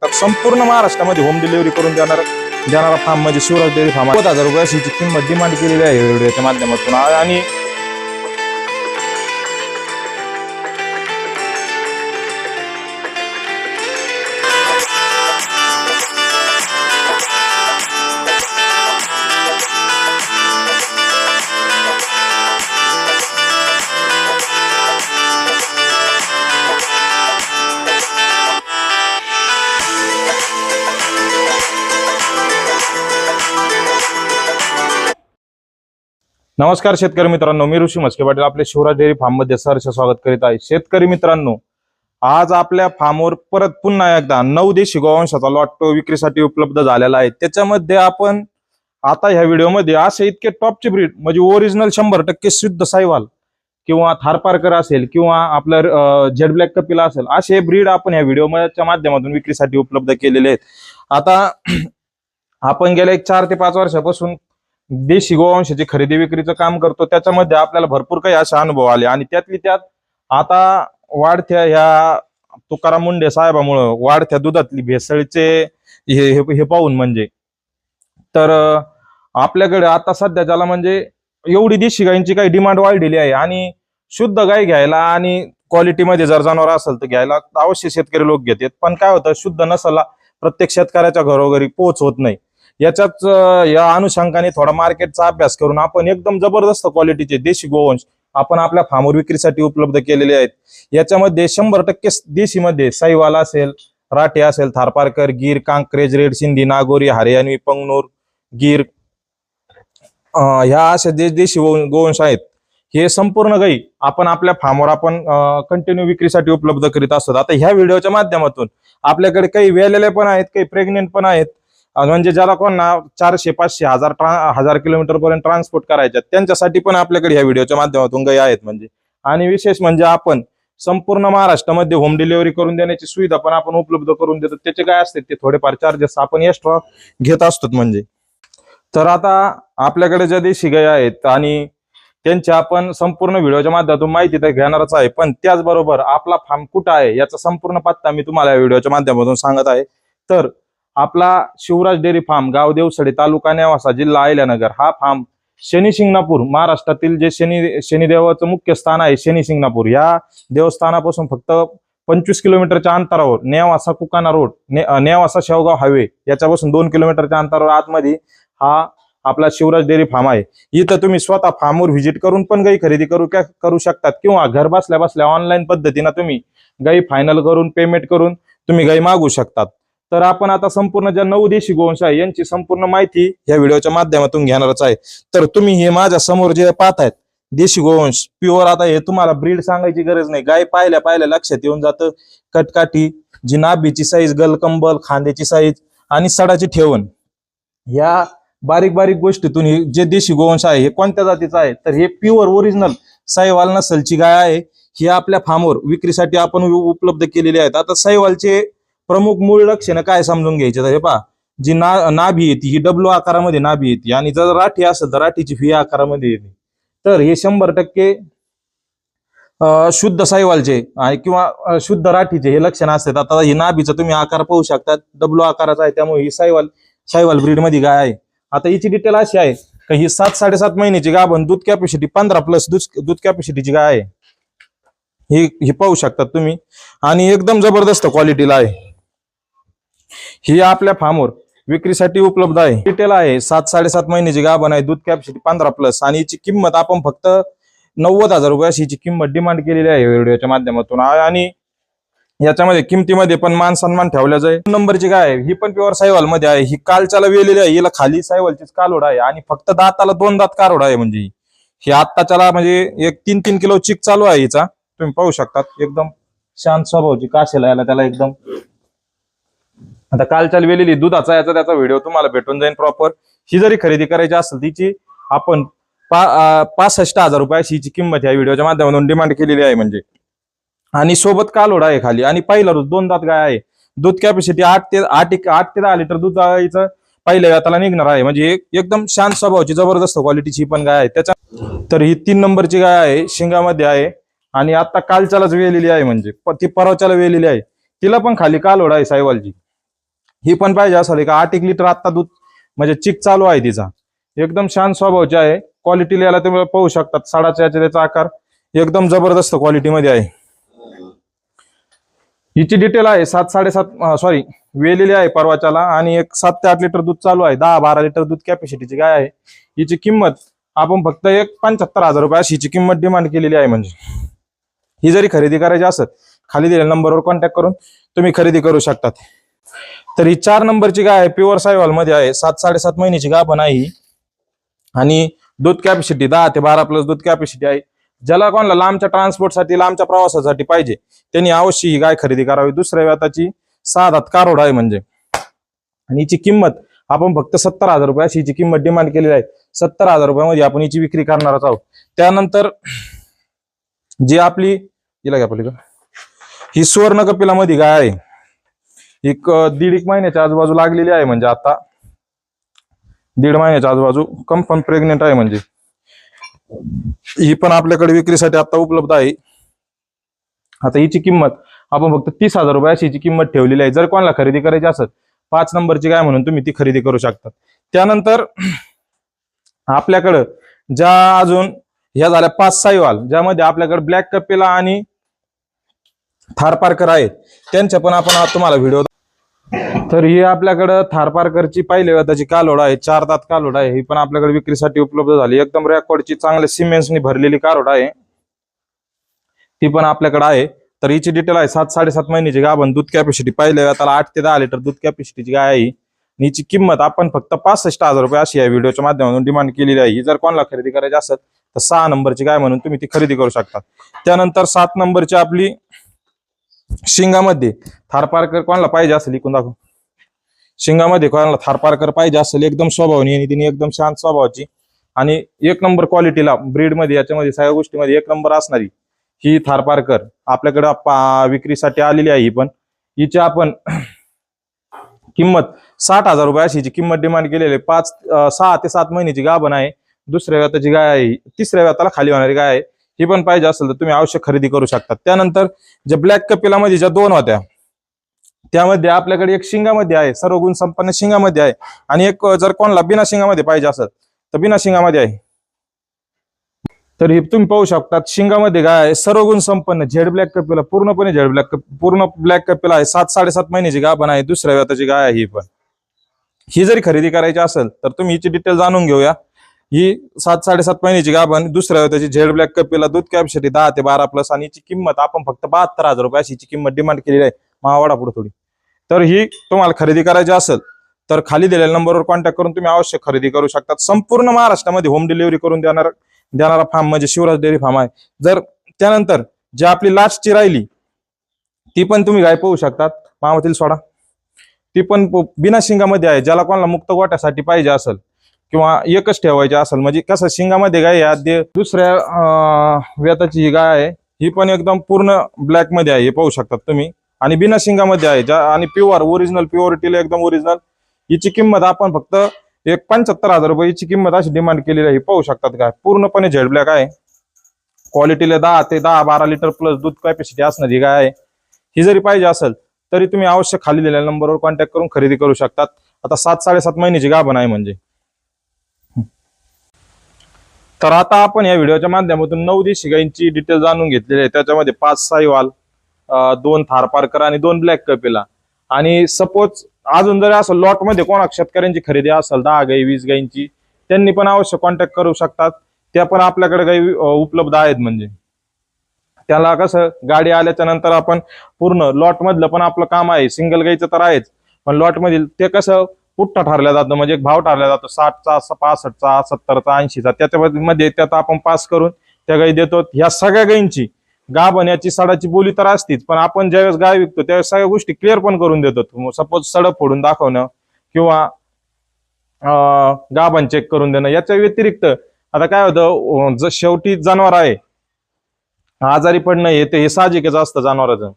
शकतात। संपूर्ण महाराष्ट्रामध्ये होम डिलिव्हरी करून देणारा फार्म म्हणजे शिवराज डेअरी फार्म। 90,000 रुपये अशी किंमत डिमांड केलेली आहे व्हिडिओच्या माध्यमातून। आणि नमस्कार शेतकरी मित्रांनो, मी ऋषी मस्के पाटील आपले शिवराज डेअरी फार्म मध्ये सहर्ष स्वागत करीत आहे। शेतकरी मित्रांनो, आज आपल्या फार्मवर परत पुन्हा एकदा 9 देशी गोवंशाचा लॉट विक्रीसाठी उपलब्ध झालेला आहे। त्याच्यामध्ये आपण आता ह्या व्हिडिओमध्ये असे इतके टॉपचे ब्रीड म्हणजे ओरिजिनल 100% शुद्ध साहिवाल किंवा थारपारकर असेल किंवा आपलं जेड ब्लॅक कपिला असेल, असे ब्रीड आपण ह्या व्हिडिओच्या माध्यमातून विक्रीसाठी उपलब्ध केलेले आहेत। आता आपण गेल्या 4 ते 5 वर्षापासून देशी गोवंशाची खरेदी विक्रीचं काम करतो। त्याच्यामध्ये आपल्याला भरपूर काही असे अनुभव आले आणि त्यातली त्यात आता वाढत्या ह्या तुकाराम मुंडे साहेबामुळे वाढत्या दुधातली भेसळीचे हे पाहून म्हणजे तर आपल्याकडे आता सध्या ज्याला म्हणजे एवढी देशी गायींची काही डिमांड वाढलेली आहे आणि शुद्ध गाय घ्यायला आणि क्वालिटीमध्ये जर जनावर असेल तर घ्यायला अवश्य शेतकरी लोक घेतात। पण काय होतं, शुद्ध नसला प्रत्येक शेतकऱ्याच्या घरोघरी पोहोच होत नाही। याच्याच या अनुषंगाने थोडा मार्केटचा अभ्यास करून आपण एकदम जबरदस्त क्वालिटीचे देशी गोवंश आपण आपल्या फार्मवर विक्रीसाठी उपलब्ध केलेले आहेत। याच्यामध्ये 100% देशीमध्ये साहिवाल असेल, राठी असेल, थारपारकर, गीर, कांक्रेज, रेड सिंधी, नागोरी, हरियाणवी, पंगनूर, गीर, ह्या अशा देशी गोवंश आहेत। हे संपूर्ण गायी आपण आपल्या फार्मवर आपण कंटिन्यू विक्रीसाठी उपलब्ध करीत असतो। आता ह्या व्हिडिओच्या माध्यमातून आपल्याकडे काही वेलेले पण आहेत, काही प्रेग्नेंट पण आहेत, म्हणजे ज्याला कोणा 400, 500, 1000 किलोमीटर पर्यंत ट्रान्सपोर्ट करायचे त्यांच्यासाठी पण आपल्याकडे ह्या व्हिडिओच्या माध्यमातून गायी आहेत म्हणजे। आणि विशेष म्हणजे आपण संपूर्ण महाराष्ट्रामध्ये होम डिलिव्हरी करून देण्याची सुविधा पण आपण उपलब्ध करून देतो। त्याचे काय असते ते थोडेफार चार्जेस आपण एक्स्ट्रा घेत असतो म्हणजे। तर आता आपल्याकडे ज्या देशी गायी आहेत आणि त्यांची आपण संपूर्ण व्हिडिओच्या माध्यमातून माहिती तर घेणारच आहे, पण त्याचबरोबर आपला फार्म कुठं आहे याचा संपूर्ण पत्ता मी तुम्हाला या व्हिडिओच्या माध्यमातून सांगत आहे। तर आपला शिवराज डेअरी फार्म, गाव देवसडे, तालुका नेवासा, जिल्हा अहिल्यानगर, हा फार्म शनी शिंगणापूर महाराष्ट्रातील जे शनिदेवाचं मुख्य स्थान आहे शनी शिंगणापूर, या देवस्थानापासून फक्त 25 किलोमीटरच्या अंतरावर नेवासा कुकाना रोड, नेवासा शेवगाव हायवे याच्यापासून 2 किलोमीटरच्या अंतरावर आतमध्ये हा आपला शिवराज डेअरी फार्म आहे। इथं तुम्ही स्वतः फार्मवर व्हिजिट करून पण गाई खरेदी करू शकतात किंवा घर बसल्या बसल्या ऑनलाईन पद्धतीने तुम्ही गाई फायनल करून पेमेंट करून तुम्ही गाई मागू शकतात। तर आपण आता संपूर्ण ज्या 9 देशी गोवंश आहे यांची संपूर्ण माहिती या व्हिडिओच्या माध्यमातून घेणारच आहे। तर तुम्ही हे माझ्या समोर जे पाहतायत देशी गोवंश प्युअर, आता हे तुम्हाला ब्रीड सांगायची गरज नाही, गाय पाहिल्या लक्षात येऊन जातं। कटकाठी, जी नाभीची साईज, गलकंबल, खांद्याची साईज आणि सडाची ठेवण, या बारीक बारीक गोष्टीतून हे जे देशी गोवंश आहे हे कोणत्या जातीचं आहे तर हे प्युअर ओरिजिनल साहिवाल नसलची गाय आहे। ही आपल्या फार्मवर विक्रीसाठी आपण उपलब्ध केलेली आहेत। आता साहिवालचे प्रमुख मूळ लक्षणं काय समजून घ्यायचे तर हे पहा, जी नाभी येते ही डब्ल्यू आकारामध्ये नाभी येते आणि जर राठी असेल तर राठीची व्ही आकारामध्ये येते। तर हे 100% शुद्ध साहिवालचे किंवा शुद्ध राठीचे हे लक्षण असतात। आता ही नाभीचा तुम्ही आकार पाहू शकता, डब्ल्यू आकाराचा आहे, त्यामुळे ही साहिवाल ब्रीड मध्ये गाय आहे। आता हिची डिटेल अशी आहे की ही 7-7.5 महिन्याची गाभण, दूध कॅपॅसिटी 15+ दूध कॅपॅसिटीची गाय आहे। ही पाहू शकतात तुम्ही आणि एकदम जबरदस्त क्वालिटीला आहे। ही आपल्या फार्मवर विक्रीसाठी उपलब्ध आहे। डिटेल आहे 7-7.5 महिन्याची गाभण आहे, दूध कॅपॅसिटी 15+ आणि हिची किंमत आपण फक्त 90,000 रुपये अशी हिची किंमत डिमांड केलेली आहे व्हिडिओच्या माध्यमातून। आणि याच्यामध्ये किमतीमध्ये पण मान सन्मान ठेवला जाईल। 2 नंबरची गाय आहे, ही पण प्युअर साहिवाल मध्ये आहे। ही कालच्याला वेलेली आहे, हिला खाली साहिवालचीच कालोड आहे आणि फक्त दाताला 2 दात कारोड आहे। म्हणजे ही आत्ताच्याला म्हणजे एक 3-3 किलो चिक चालू आहे हिचा, तुम्ही पाहू शकता। एकदम शांत स्वभावाची, काशेला याला त्याला एकदम। आता कालच्याला वेलेली दुधाचा याचा त्याचा व्हिडिओ तुम्हाला भेटून जाईल प्रॉपर। ही जरी खरेदी करायची असेल तिची आपण 65,000 रुपये अशी हिची किंमत या व्हिडिओच्या माध्यमातून डिमांड केलेली आहे म्हणजे। आणि सोबत कालोड आहे खाली आणि पहिला रोज 2 दात गाय आहे। दूध कॅपॅसिटी 8 ते 10 लिटर दूध गायचं पहिल्या वेताला निघणार आहे। म्हणजे एकदम शांत स्वभावाची जबरदस्त क्वालिटीची पण गाय आहे त्याच्या। तर ही 3 नंबरची गाय आहे, शिंगामध्ये आहे आणि आता कालच्यालाच वेलेली आहे म्हणजे ती परवाच्याला वेलेली आहे। तिला पण खाली कालोड आहे साहिवालची। ही पण पाहिजे असेल का 8 लिटर आता दूध म्हणजे चिक चालू आहे तिचा, एकदम शांत स्वभावची आहे. क्वालिटी याला तुम्ही पाहू शकतात, साडाच्या त्याचा आकार एकदम जबरदस्त क्वालिटीमध्ये आहे. हिची डिटेल आहे 7-7.5 सॉरी वेलेली आहे परवाच्याला आणि एक 7 ते 8 लिटर दूध चालू आहे. 10-12 लिटर दूध कॅपॅसिटीची गाय आहे. हिची किंमत आपण फक्त 75,000 रुपये अशी हिची किंमत डिमांड केलेली आहे. म्हणजे ही जरी खरेदी करायची असेल खाली दिलेल्या नंबरवर कॉन्टॅक्ट करून तुम्ही खरेदी करू शकतात. तर ही 4 नंबरची गाय आहे, प्युअर सायवाल मध्ये आहे. 7-7.5 महिन्याची गाभण आहे ही आणि दूध कॅपॅसिटी 10 ते 12 प्लस दूध कॅपॅसिटी आहे. ज्याला कोणाला लांबच्या ट्रान्सपोर्टसाठी लांबच्या प्रवासासाठी पाहिजे त्यांनी अवश्य ही गाय खरेदी करावी. दुसऱ्या व्याताची 6 दात कारोड आहे म्हणजे. आणि हिची किंमत आपण फक्त 70,000 रुपये अशी हिची किंमत डिमांड केलेली आहे. 70,000 रुपयामध्ये आपण हिची विक्री करणारच आहोत. त्यानंतर जी आपली हिला घ्या पलीकडे, ही सुवर्ण कपिलामध्ये गाय आहे. एक 1.5 महिन्याच्या आजूबाजू लागलेली आहे, म्हणजे आता 1.5 महिन्याच्या आजूबाजू कन्फर्म प्रेग्नेंट आहे. म्हणजे ही पण आपल्याकडे विक्रीसाठी आता उपलब्ध आहे. आता हिची किंमत आपण फक्त 30,000 रुपये अशी हिची किंमत ठेवलेली आहे. जर कोणाला खरेदी करायची असेल 5 नंबरची गाय म्हणून तुम्ही ती खरेदी करू शकता. त्यानंतर आपल्याकडं ज्या अजून ह्या झाल्या 5 साईवाल, ज्यामध्ये आपल्याकडे ब्लॅक कपिला आणि थारपारकर आहेत, त्यांच्या पण आपण आज तुम्हाला व्हिडिओ. तर ही आपल्याकडं थारपारकरची पहिल्या व्याताची कालोड आहे, 4 दात कालोड आहे. ही पण आपल्याकडे विक्रीसाठी उपलब्ध झाली. एकदम रेकॉर्डची चांगल्या सिमेंट्सनी भरलेली कालोड आहे, ती पण आपल्याकडे आहे. तर हिची डिटेल आहे 7-7.5 महिन्याची गाभण, दूध कॅपॅसिटी पहिल्या व्याताला 8 ते 10 लिटर दूध कॅपॅसिटीची गाय आहे. हिची किंमत आपण फक्त 65,000 रुपये अशी या व्हिडिओच्या माध्यमातून डिमांड केलेली आहे. ही जर कोणाला खरेदी करायची असेल तर 6 नंबरची गाय म्हणून तुम्ही ती खरेदी करू शकता. त्यानंतर 7 नंबरची आपली शिंगामध्ये थारपारकर कोणाला पाहिजे असेल, इकडून दाखव. शिंगामध्ये कोणाला थारपारकर पाहिजे असेल, एकदम स्वभावनी आणि तिने एकदम शांत स्वभावाची आणि 1 नंबर क्वालिटीला ब्रीडमध्ये याच्यामध्ये सगळ्या गोष्टीमध्ये 1 नंबर असणारी ही थारपारकर आपल्याकडे विक्रीसाठी आलेली आहे. ही पण हिची आपण किंमत 60,000 रुपये अशी किंमत डिमांड केलेली आहे. 6 ते 7 महिन्याची गाभण आहे. दुसऱ्या व्याताची गाय आहे, तिसऱ्या व्याताला खाली होणारी गाय आहे. ही पण पाहिजे असेल तर तुम्ही अवश्य खरेदी करू शकता. त्यानंतर ज्या ब्लॅक कपिलामध्ये ज्या 2 होत्या त्यामध्ये आपल्याकडे एक शिंगामध्ये आहे, सर्व गुण संपन्न शिंगामध्ये आहे, आणि एक जर कोणाला बिना शिंगामध्ये पाहिजे असेल तर बिना शिंगामध्ये आहे. तर हे तुम्ही पाहू शकता शिंगामध्ये गाय आहे, सर्व गुण संपन्न झेड ब्लॅक कपिला, पूर्णपणे झेड ब्लॅक, पूर्ण ब्लॅक कपिला आहे. 7-7.5 महिन्याची गाभण आहे, दुसऱ्या व्याताची गाय आहे. ही पण ही जरी खरेदी करायची असेल तर तुम्ही हिची डिटेल जाणून घेऊया. ही 7-7.5 महिन्याची गाभण, दुसऱ्या व्याताची झेड ब्लॅक कपिला, दूध कॅपॅसिटी 10 ते 12 प्लस, आणि हिची किंमत आपण फक्त 72,000 रुपये अशी किंमत डिमांड केलेली आहे. मावाडा पुढे थोडी. तर ही तुम्हाला खरेदी करायची असेल तर खाली दिलेल्या नंबरवर कॉन्टॅक्ट करून तुम्ही अवश्य खरेदी करू शकता. संपूर्ण महाराष्ट्रामध्ये होम डिलिव्हरी करून देणारा फार्म म्हणजे शिवराज डेअरी फार्म आहे. जर त्यानंतर जी आपली लास्टची राहिली ती पण तुम्ही गाय पाहू शकतात, मामातील सोडा, ती पण बिना शिंगामध्ये आहे. ज्याला कोणाला मुक्त गोट्यासाठी पाहिजे असेल किंवा एकच ठेवायची असेल, म्हणजे कसं शिंगामध्ये गाय आहे, दुसऱ्या व्याताची ही गाय आहे. ही पण एकदम पूर्ण ब्लॅक मध्ये आहे, हे पाहू शकतात तुम्ही, आणि बिना शिंगामध्ये आहे, आणि प्युअर ओरिजिनल प्युअरिटीला एकदम ओरिजिनल. हिची किंमत आपण फक्त 75,000 रुपये हिची किंमत अशी डिमांड केलेली आहे. पाहू शकतात काय, पूर्णपणे झेड ब्लॅक आहे. क्वालिटीला 10 ते 12 लिटर प्लस दूध कॅपॅसिटी असणारी गाय आहे. ही जरी पाहिजे असेल तरी तुम्ही अवश्य खाली दिलेल्या नंबरवर कॉन्टॅक्ट करून खरेदी करू शकतात. आता 7-7.5 महिन्याची गाभण आहे म्हणजे. तर आता आपण या व्हिडिओच्या माध्यमातून 9 देशी गायींची डिटेल जाणून घेतलेली आहे. त्याच्यामध्ये 5 साईवाल, 2 थारपारकर आणि 2 ब्लॅक कपिला. आणि सपोज अजून जर असं लॉट मध्ये कोणा शेतकऱ्यांची खरेदी असेल 10 गाई 20 गायींची, त्यांनी पण अवश्य कॉन्टॅक्ट करू शकतात. त्या पण आपल्याकडे गाई उपलब्ध आहेत. म्हणजे त्याला कसं गाडी आल्याच्या नंतर आपण पूर्ण लॉट मधलं पण आपलं काम आहे. सिंगल गाईचं तर आहेच, पण लॉट मधील ते कसं पुठ्ठा ठरल्या जातं, म्हणजे एक भाव ठरला जातो 60चा, 65चा, 70चा, 80चा. त्याच्यामध्ये त्यात आपण पास करून त्या गाई देतो. ह्या सगळ्या गायींची गाभण्याची सडाची बोली तर असतीच, पण आपण ज्यावेळेस गाय विकतो त्यावेळेस सगळ्या गोष्टी क्लिअर पण करून देतो. सपोज सड फोडून दाखवणं किंवा गाभण चेक करून देणं. याच्या व्यतिरिक्त आता काय होतं, शेवटी जनावर आहे, आजारी पडणं हे साहजिकच असतं जनावरांचं.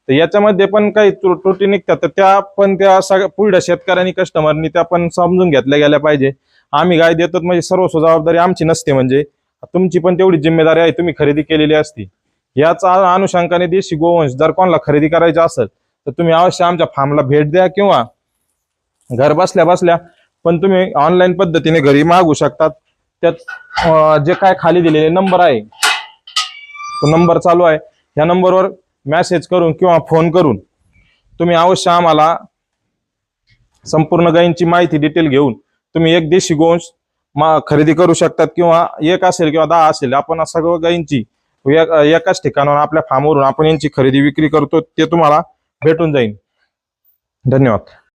तर याच्यामध्ये पण काही त्रुटी निघतात, तर त्या पण त्या सगळ्या पुढल्या शेतकऱ्यांनी कस्टमरनी त्या पण समजून घेतल्या गेल्या पाहिजे. आम्ही गाय देतो म्हणजे सर्व जबाबदारी आमची नसते, म्हणजे तुमची पण तेवढी जिम्मेदारी आहे, तुम्ही खरेदी केलेली असती. याचा अनुषंगाने देशी गोवंश जर कोणाला खरेदी करायची असेल तर तुम्ही अवश्य आमच्या फार्मला भेट द्या किंवा घर बसल्या बसल्या पण तुम्ही ऑनलाईन पद्धतीने घरी मागू शकतात. त्यात जे काय खाली दिलेले नंबर आहे, तो नंबर चालू आहे, ह्या नंबरवर मेसेज करून किंवा फोन करून तुम्ही अवश्य आम्हाला संपूर्ण गायींची माहिती डिटेल घेऊन तुम्ही एक देशी गोवंश खरेदी करू शकतात. किंवा एक असेल किंवा 10 असेल, आपण सगळं गायींची एकाच ठिकाणावर आपल्या फार्मवरून आपण यांची खरेदी विक्री करतो, ते तुम्हाला भेटून जाईल. धन्यवाद.